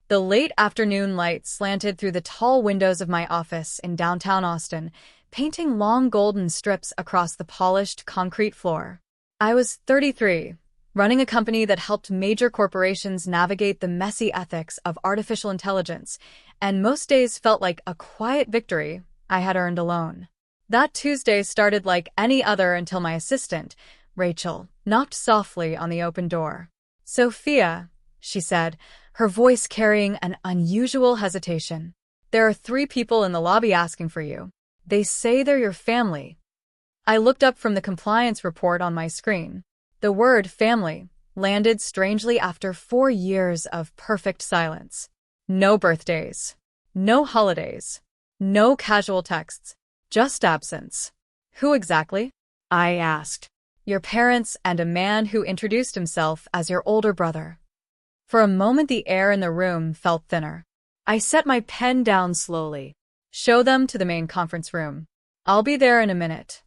The late afternoon light slanted through the tall windows of my office in downtown Austin, painting long golden strips across the polished concrete floor. I was 33, running a company that helped major corporations navigate the messy ethics of artificial intelligence, and most days felt like a quiet victory I had earned alone. That Tuesday started like any other until my assistant, Rachel, knocked softly on the open door. "Sophia," she said, her voice carrying an unusual hesitation. "There are 3 people in the lobby asking for you. They say they're your family." I looked up from the compliance report on my screen. The word family landed strangely after 4 years of perfect silence. No birthdays, no holidays, no casual texts, just absence. "Who exactly?" I asked. "Your parents and a man who introduced himself as your older brother." For a moment the air in the room felt thinner. I set my pen down slowly. "Show them to the main conference room. I'll be there in a minute."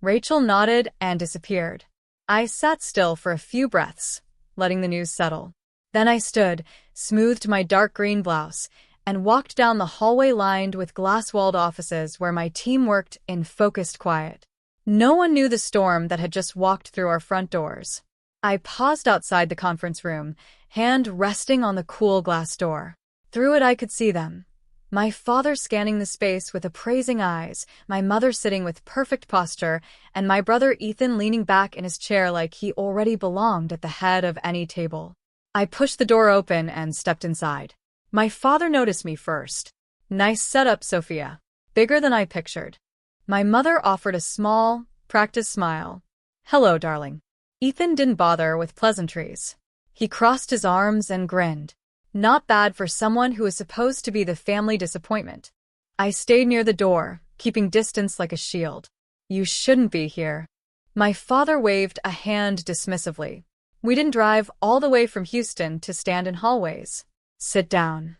Rachel nodded and disappeared. I sat still for a few breaths, letting the news settle. Then I stood, smoothed my dark green blouse, and walked down the hallway lined with glass-walled offices where my team worked in focused quiet. No one knew the storm that had just walked through our front doors. I paused outside the conference room, hand resting on the cool glass door. Through it I could see them. My father scanning the space with appraising eyes, my mother sitting with perfect posture, and my brother Ethan leaning back in his chair like he already belonged at the head of any table. I pushed the door open and stepped inside. My father noticed me first. "Nice setup, Sophia." Bigger than I pictured. My mother offered a small, practiced smile. "Hello, darling." Ethan didn't bother with pleasantries. He crossed his arms and grinned. Not bad for someone who was supposed to be the family disappointment. I stayed near the door, keeping distance like a shield. "You shouldn't be here." My father waved a hand dismissively. "We didn't drive all the way from Houston to stand in hallways." "Sit down."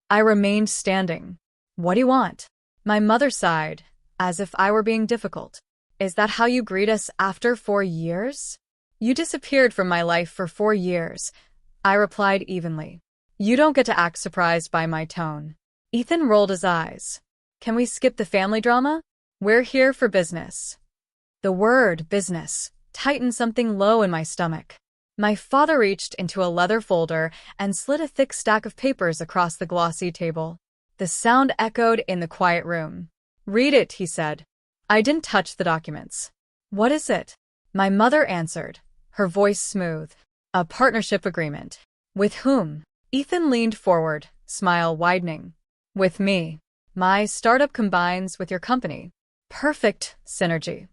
I remained standing. "What do you want?" My mother sighed, as if I were being difficult. "Is that how you greet us after 4 years?" "You disappeared from my life for 4 years," I replied evenly. "You don't get to act surprised by my tone." Ethan rolled his eyes. "Can we skip the family drama? We're here for business." The word business tightened something low in my stomach. My father reached into a leather folder and slid a thick stack of papers across the glossy table. The sound echoed in the quiet room. "Read it," he said. I didn't touch the documents. "What is it?" My mother answered, her voice smooth. "A partnership agreement." "With whom?" Ethan leaned forward, smile widening. "With me. My startup combines with your company. Perfect synergy."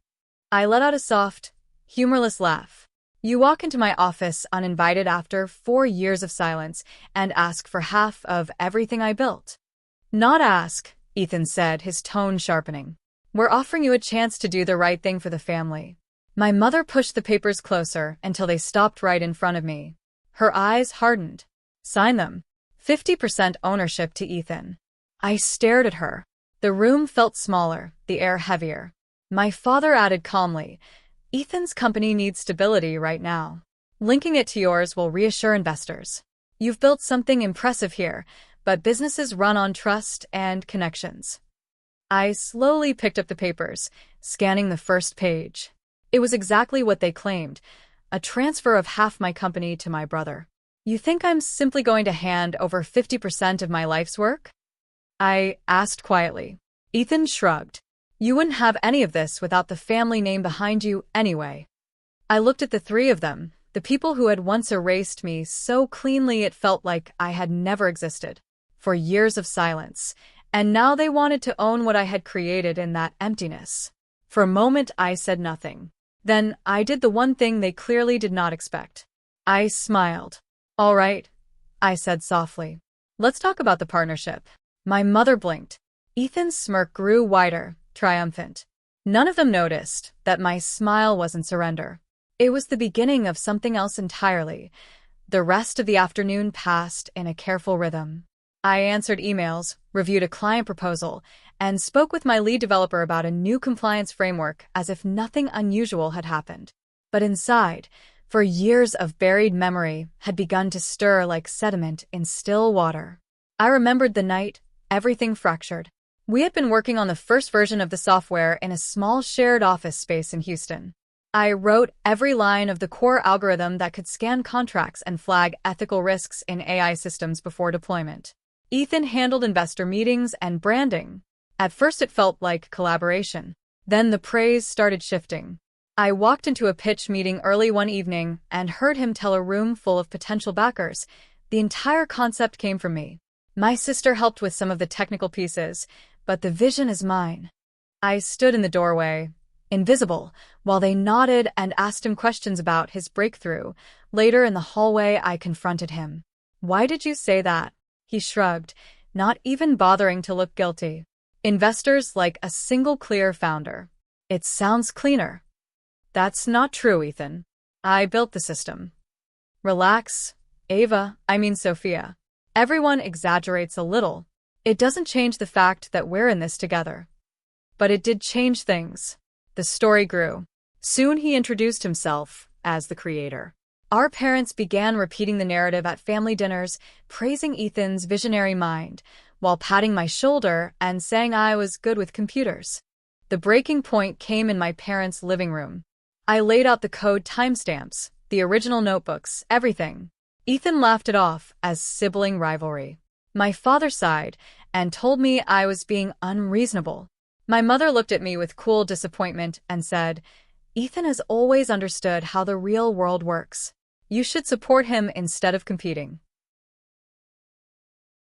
I let out a soft, humorless laugh. "You walk into my office uninvited after 4 years of silence and ask for half of everything I built." "Not ask," Ethan said, his tone sharpening. "We're offering you a chance to do the right thing for the family." My mother pushed the papers closer until they stopped right in front of me. Her eyes hardened. "Sign them. 50% ownership to Ethan." I stared at her. The room felt smaller, the air heavier. My father added calmly, "Ethan's company needs stability right now. Linking it to yours will reassure investors. You've built something impressive here, but businesses run on trust and connections." I slowly picked up the papers, scanning the first page. It was exactly what they claimed, a transfer of half my company to my brother. "You think I'm simply going to hand over 50% of my life's work?" I asked quietly. Ethan shrugged. "You wouldn't have any of this without the family name behind you anyway." I looked at the 3 of them, the people who had once erased me so cleanly it felt like I had never existed. For years of silence, and now they wanted to own what I had created in that emptiness. For a moment I said nothing. Then I did the one thing they clearly did not expect. I smiled. "All right," I said softly. "Let's talk about the partnership." My mother blinked. Ethan's smirk grew wider, triumphant. None of them noticed that my smile wasn't surrender. It was the beginning of something else entirely. The rest of the afternoon passed in a careful rhythm. I answered emails, reviewed a client proposal, and spoke with my lead developer about a new compliance framework as if nothing unusual had happened. But inside, For years of buried memory had begun to stir like sediment in still water. I remembered the night everything fractured. We had been working on the first version of the software in a small shared office space in Houston. I wrote every line of the core algorithm that could scan contracts and flag ethical risks in AI systems before deployment. Ethan handled investor meetings and branding. At first it felt like collaboration. Then the praise started shifting. I walked into a pitch meeting early one evening and heard him tell a room full of potential backers. The entire concept came from me. My sister helped with some of the technical pieces, but the vision is mine. I stood in the doorway, invisible, while they nodded and asked him questions about his breakthrough. Later in the hallway, I confronted him. "Why did you say that?" He shrugged, not even bothering to look guilty. "Investors like a single clear founder. It sounds cleaner." "That's not true, Ethan. I built the system." "Relax, Sophia. Everyone exaggerates a little. It doesn't change the fact that we're in this together." But it did change things. The story grew. Soon he introduced himself as the creator. Our parents began repeating the narrative at family dinners, praising Ethan's visionary mind, while patting my shoulder and saying I was good with computers. The breaking point came in my parents' living room. I laid out the code timestamps, the original notebooks, everything. Ethan laughed it off as sibling rivalry. My father sighed and told me I was being unreasonable. My mother looked at me with cool disappointment and said, "Ethan has always understood how the real world works. You should support him instead of competing."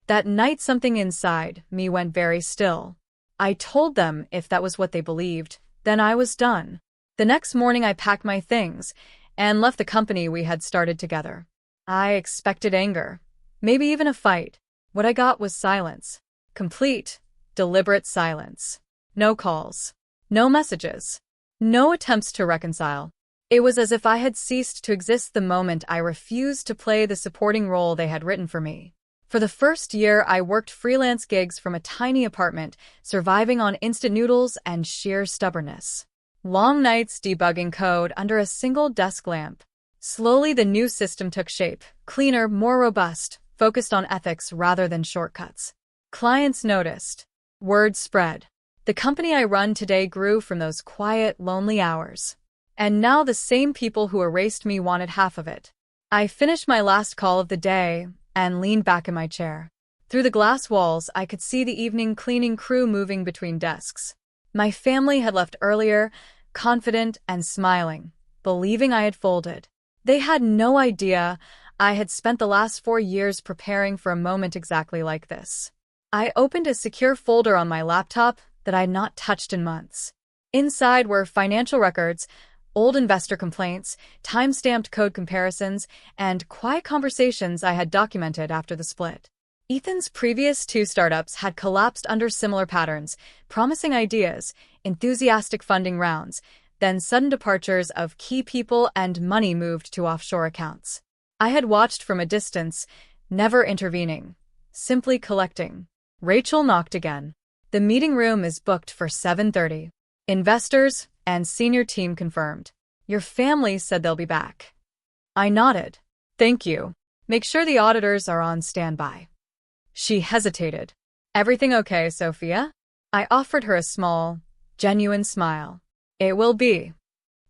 That night something inside me went very still. I told them if that was what they believed, then I was done. The next morning I packed my things and left the company we had started together. I expected anger, maybe even a fight. What I got was silence. Complete, deliberate silence. No calls. No messages. No attempts to reconcile. It was as if I had ceased to exist the moment I refused to play the supporting role they had written for me. For the first year, I worked freelance gigs from a tiny apartment, surviving on instant noodles and sheer stubbornness. Long nights debugging code under a single desk lamp. Slowly, the new system took shape, cleaner, more robust, focused on ethics rather than shortcuts. Clients noticed. Word spread. The company I run today grew from those quiet, lonely hours. And now the same people who erased me wanted half of it. I finished my last call of the day and leaned back in my chair. Through the glass walls, I could see the evening cleaning crew moving between desks. My family had left earlier, confident and smiling, believing I had folded. They had no idea I had spent the last 4 years preparing for a moment exactly like this. I opened a secure folder on my laptop that I had not touched in months. Inside were financial records, old investor complaints, time-stamped code comparisons, and quiet conversations I had documented after the split. Ethan's previous 2 startups had collapsed under similar patterns, promising ideas, enthusiastic funding rounds, then sudden departures of key people and money moved to offshore accounts. I had watched from a distance, never intervening, simply collecting. Rachel knocked again. "The meeting room is booked for 7:30. Investors and senior team confirmed. Your family said they'll be back." I nodded. "Thank you. Make sure the auditors are on standby." She hesitated. "Everything okay, Sophia?" I offered her a small, genuine smile. "It will be."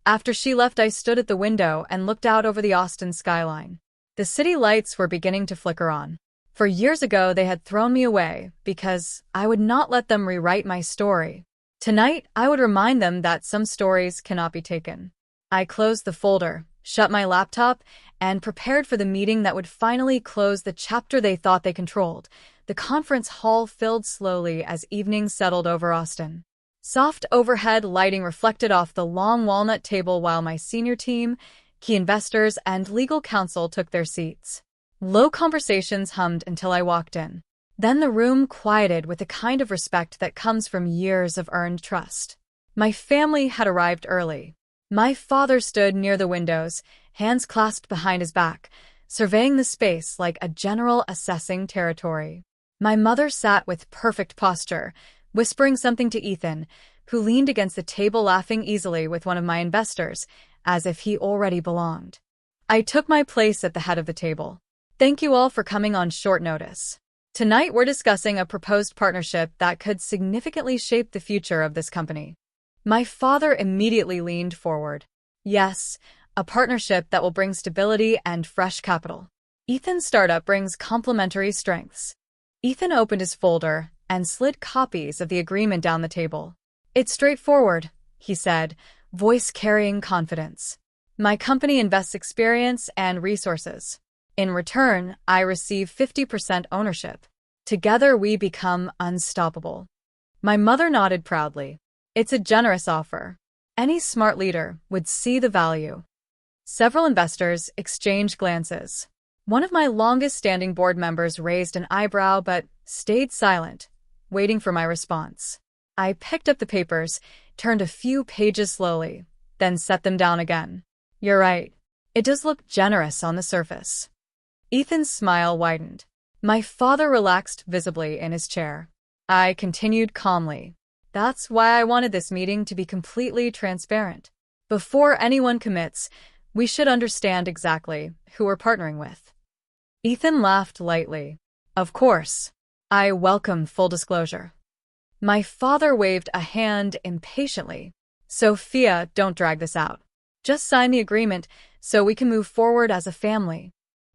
After she left, I stood at the window and looked out over the Austin skyline. The city lights were beginning to flicker on. For years ago, they had thrown me away because I would not let them rewrite my story. Tonight, I would remind them that some stories cannot be taken. I closed the folder, shut my laptop, and prepared for the meeting that would finally close the chapter they thought they controlled. The conference hall filled slowly as evening settled over Austin. Soft overhead lighting reflected off the long walnut table while my senior team, key investors, and legal counsel took their seats. Low conversations hummed until I walked in. Then the room quieted with the kind of respect that comes from years of earned trust. My family had arrived early. My father stood near the windows, hands clasped behind his back, surveying the space like a general assessing territory. My mother sat with perfect posture, whispering something to Ethan, who leaned against the table laughing easily with one of my investors, as if he already belonged. I took my place at the head of the table. Thank you all for coming on short notice. Tonight we're discussing a proposed partnership that could significantly shape the future of this company. My father immediately leaned forward. Yes, a partnership that will bring stability and fresh capital. Ethan's startup brings complementary strengths. Ethan opened his folder and slid copies of the agreement down the table. It's straightforward, he said, voice carrying confidence. My company invests experience and resources. In return, I receive 50% ownership. Together we become unstoppable. My mother nodded proudly. It's a generous offer. Any smart leader would see the value. Several investors exchanged glances. One of my longest-standing board members raised an eyebrow but stayed silent, waiting for my response. I picked up the papers, turned a few pages slowly, then set them down again. You're right. It does look generous on the surface. Ethan's smile widened. My father relaxed visibly in his chair. I continued calmly. That's why I wanted this meeting to be completely transparent. Before anyone commits, we should understand exactly who we're partnering with. Ethan laughed lightly. Of course. I welcome full disclosure. My father waved a hand impatiently. Sophia, don't drag this out. Just sign the agreement so we can move forward as a family.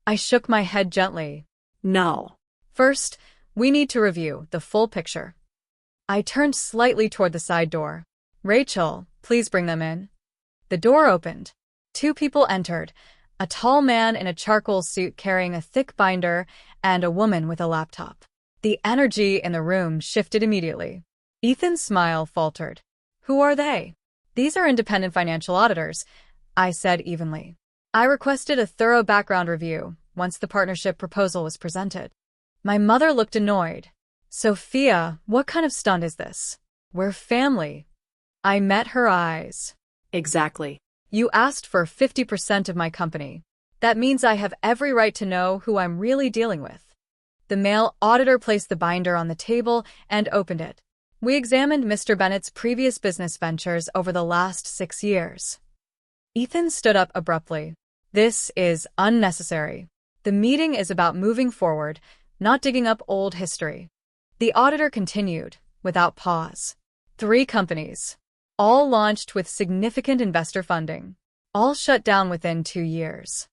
I shook my head gently. No. First, we need to review the full picture. I turned slightly toward the side door. Rachel, please bring them in. The door opened. Two people entered, a tall man in a charcoal suit carrying a thick binder and a woman with a laptop. The energy in the room shifted immediately. Ethan's smile faltered. Who are they? These are independent financial auditors, I said evenly. I requested a thorough background review once the partnership proposal was presented. My mother looked annoyed. Sophia, what kind of stunt is this? We're family. I met her eyes. Exactly. You asked for 50% of my company. That means I have every right to know who I'm really dealing with. The male auditor placed the binder on the table and opened it. We examined Mr. Bennett's previous business ventures over the last 6 years. Ethan stood up abruptly. This is unnecessary. The meeting is about moving forward, not digging up old history. The auditor continued, without pause. 3 companies. All launched with significant investor funding. All shut down within 2 years.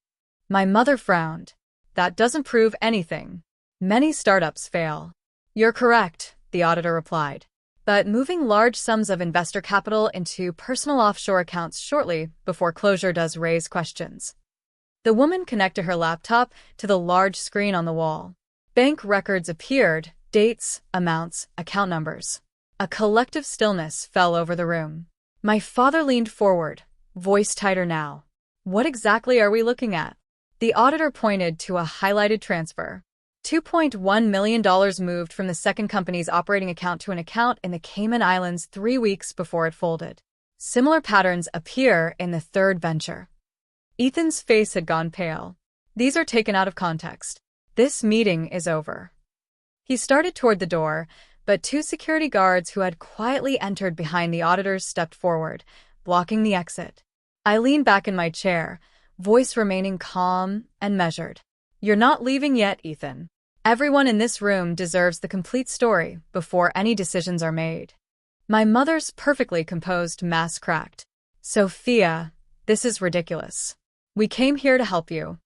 My mother frowned. That doesn't prove anything. Many startups fail. You're correct, the auditor replied. But moving large sums of investor capital into personal offshore accounts shortly before closure does raise questions. The woman connected her laptop to the large screen on the wall. Bank records appeared, dates, amounts, account numbers. A collective stillness fell over the room. My father leaned forward, voice tighter now. What exactly are we looking at? The auditor pointed to a highlighted transfer. $2.1 million moved from the second company's operating account to an account in the Cayman Islands 3 weeks before it folded. Similar patterns appear in the third venture. Ethan's face had gone pale. These are taken out of context. This meeting is over. He started toward the door, but 2 security guards who had quietly entered behind the auditors stepped forward, blocking the exit. I leaned back in my chair, voice remaining calm and measured. You're not leaving yet, Ethan. Everyone in this room deserves the complete story before any decisions are made. My mother's perfectly composed mask cracked. Sophia, this is ridiculous. We came here to help you.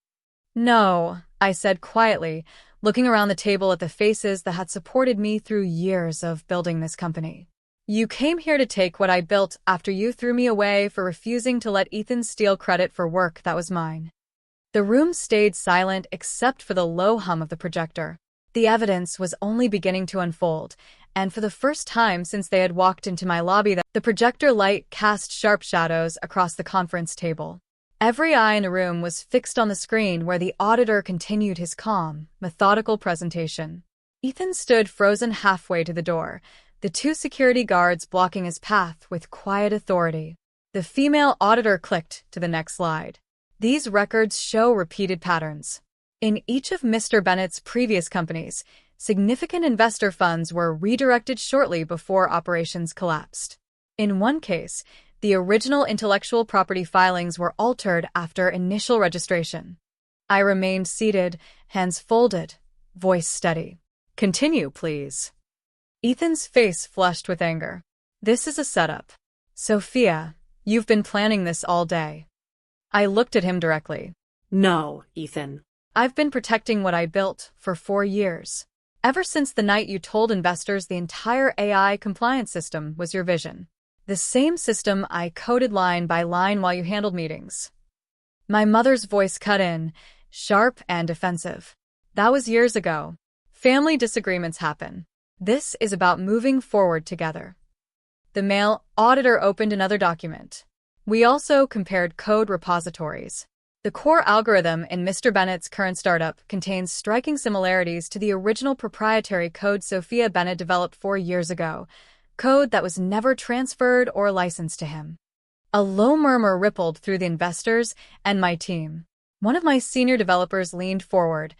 No, I said quietly, looking around the table at the faces that had supported me through years of building this company. You came here to take what I built after you threw me away for refusing to let Ethan steal credit for work that was mine. The room stayed silent except for the low hum of the projector. The evidence was only beginning to unfold, and for the first time since they had walked into my lobby, the projector light cast sharp shadows across the conference table. Every eye in the room was fixed on the screen where the auditor continued his calm, methodical presentation. Ethan stood frozen halfway to the door, the 2 security guards blocking his path with quiet authority. The female auditor clicked to the next slide. These records show repeated patterns. In each of Mr. Bennett's previous companies, significant investor funds were redirected shortly before operations collapsed. In one case, The original intellectual property filings were altered after initial registration. I remained seated, hands folded, voice steady. Continue, please. Ethan's face flushed with anger. This is a setup. Sophia, you've been planning this all day. I looked at him directly. No, Ethan. I've been protecting what I built for 4 years. Ever since the night you told investors the entire AI compliance system was your vision. The same system I coded line by line while you handled meetings. My mother's voice cut in, sharp and defensive. That was years ago. Family disagreements happen. This is about moving forward together. The male auditor opened another document. We also compared code repositories. The core algorithm in Mr. Bennett's current startup contains striking similarities to the original proprietary code Sophia Bennett developed 4 years ago, code that was never transferred or licensed to him. A low murmur rippled through the investors and my team. One of my senior developers leaned forward,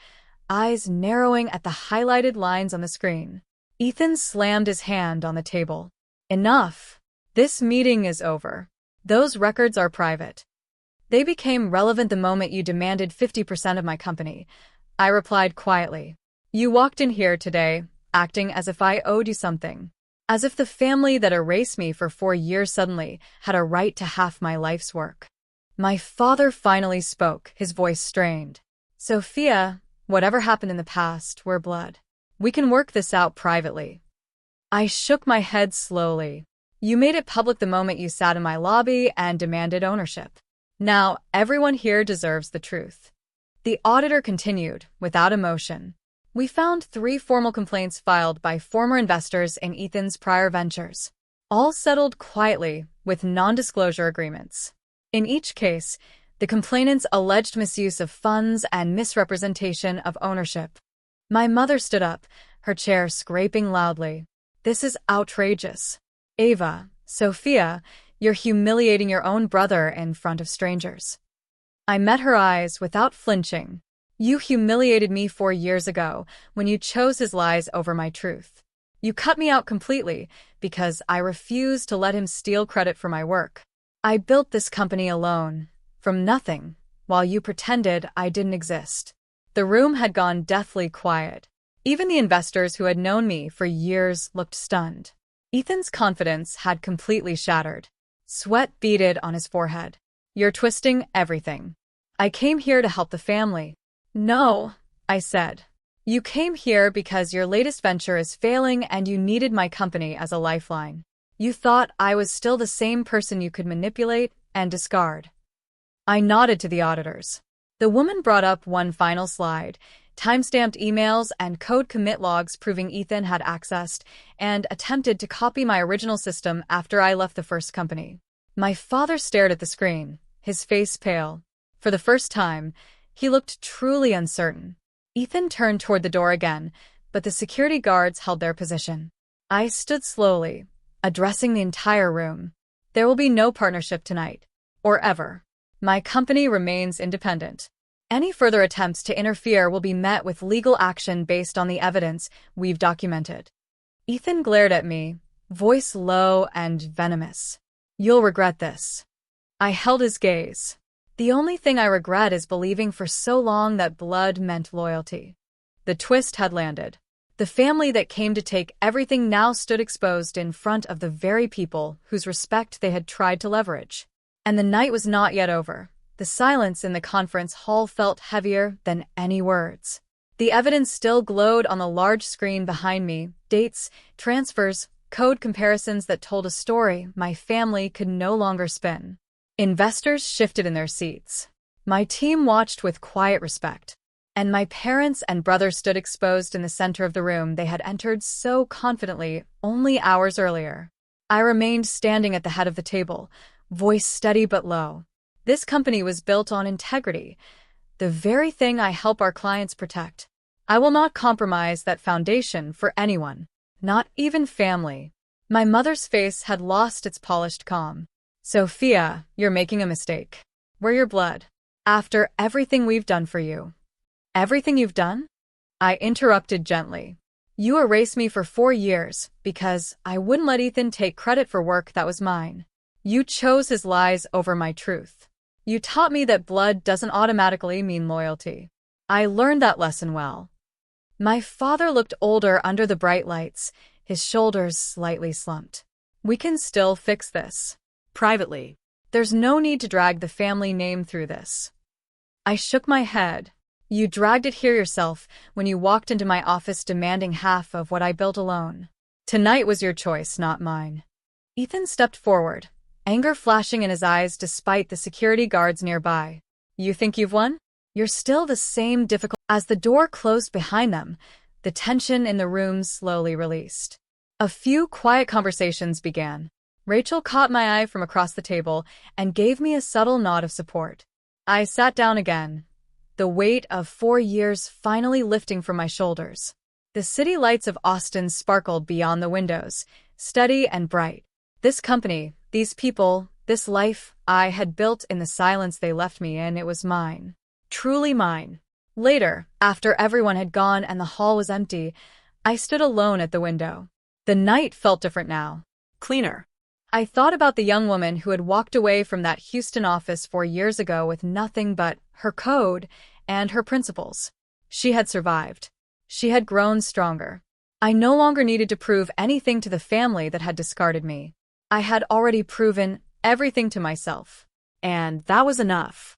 eyes narrowing at the highlighted lines on the screen. Ethan slammed his hand on the table. Enough. This meeting is over. Those records are private. They became relevant the moment you demanded 50% of my company. I replied quietly. You walked in here today, acting as if I owed you something. As if the family that erased me for 4 years suddenly had a right to half my life's work. My father finally spoke, his voice strained. Sophia, whatever happened in the past, we're blood. We can work this out privately. I shook my head slowly. You made it public the moment you sat in my lobby and demanded ownership. Now, everyone here deserves the truth. The auditor continued, without emotion. We found 3 formal complaints filed by former investors in Ethan's prior ventures, all settled quietly with non-disclosure agreements. In each case, the complainants alleged misuse of funds and misrepresentation of ownership. My mother stood up, her chair scraping loudly. This is outrageous. Ava, Sophia, you're humiliating your own brother in front of strangers. I met her eyes without flinching. You humiliated me 4 years ago when you chose his lies over my truth. You cut me out completely because I refused to let him steal credit for my work. I built this company alone, from nothing, while you pretended I didn't exist. The room had gone deathly quiet. Even the investors who had known me for years looked stunned. Ethan's confidence had completely shattered. Sweat beaded on his forehead. You're twisting everything. I came here to help the family. No, I said. You came here because your latest venture is failing and you needed my company as a lifeline. You thought I was still the same person you could manipulate and discard. I nodded to the auditors. The woman brought up one final slide, timestamped emails and code commit logs proving Ethan had accessed and attempted to copy my original system after I left the first company. My father stared at the screen, his face pale. For the first time, he looked truly uncertain. Ethan turned toward the door again, but the security guards held their position. I stood slowly, addressing the entire room. There will be no partnership tonight, or ever. My company remains independent. Any further attempts to interfere will be met with legal action based on the evidence we've documented. Ethan glared at me, voice low and venomous. You'll regret this. I held his gaze. The only thing I regret is believing for so long that blood meant loyalty. The twist had landed. The family that came to take everything now stood exposed in front of the very people whose respect they had tried to leverage. And the night was not yet over. The silence in the conference hall felt heavier than any words. The evidence still glowed on the large screen behind me, dates, transfers, code comparisons that told a story my family could no longer spin. Investors shifted in their seats. My team watched with quiet respect. And my parents and brother stood exposed in the center of the room they had entered so confidently only hours earlier. I remained standing at the head of the table, voice steady but low. This company was built on integrity, the very thing I help our clients protect. I will not compromise that foundation for anyone, not even family. My mother's face had lost its polished calm. Sophia, you're making a mistake. We're your blood. After everything we've done for you. Everything you've done? I interrupted gently. You erased me for 4 years because I wouldn't let Ethan take credit for work that was mine. You chose his lies over my truth. You taught me that blood doesn't automatically mean loyalty. I learned that lesson well. My father looked older under the bright lights, his shoulders slightly slumped. We can still fix this. Privately. There's no need to drag the family name through this. I shook my head. You dragged it here yourself when you walked into my office demanding half of what I built alone. Tonight was your choice, not mine. Ethan stepped forward, anger flashing in his eyes despite the security guards nearby. You think you've won? You're still the same difficult. As the door closed behind them, the tension in the room slowly released. A few quiet conversations began. Rachel caught my eye from across the table and gave me a subtle nod of support. I sat down again, the weight of 4 years finally lifting from my shoulders. The city lights of Austin sparkled beyond the windows, steady and bright. This company, these people, this life I had built in the silence they left me in, it was mine. Truly mine. Later, after everyone had gone and the hall was empty, I stood alone at the window. The night felt different now. Cleaner. I thought about the young woman who had walked away from that Houston office 4 years ago with nothing but her code and her principles. She had survived. She had grown stronger. I no longer needed to prove anything to the family that had discarded me. I had already proven everything to myself. And that was enough.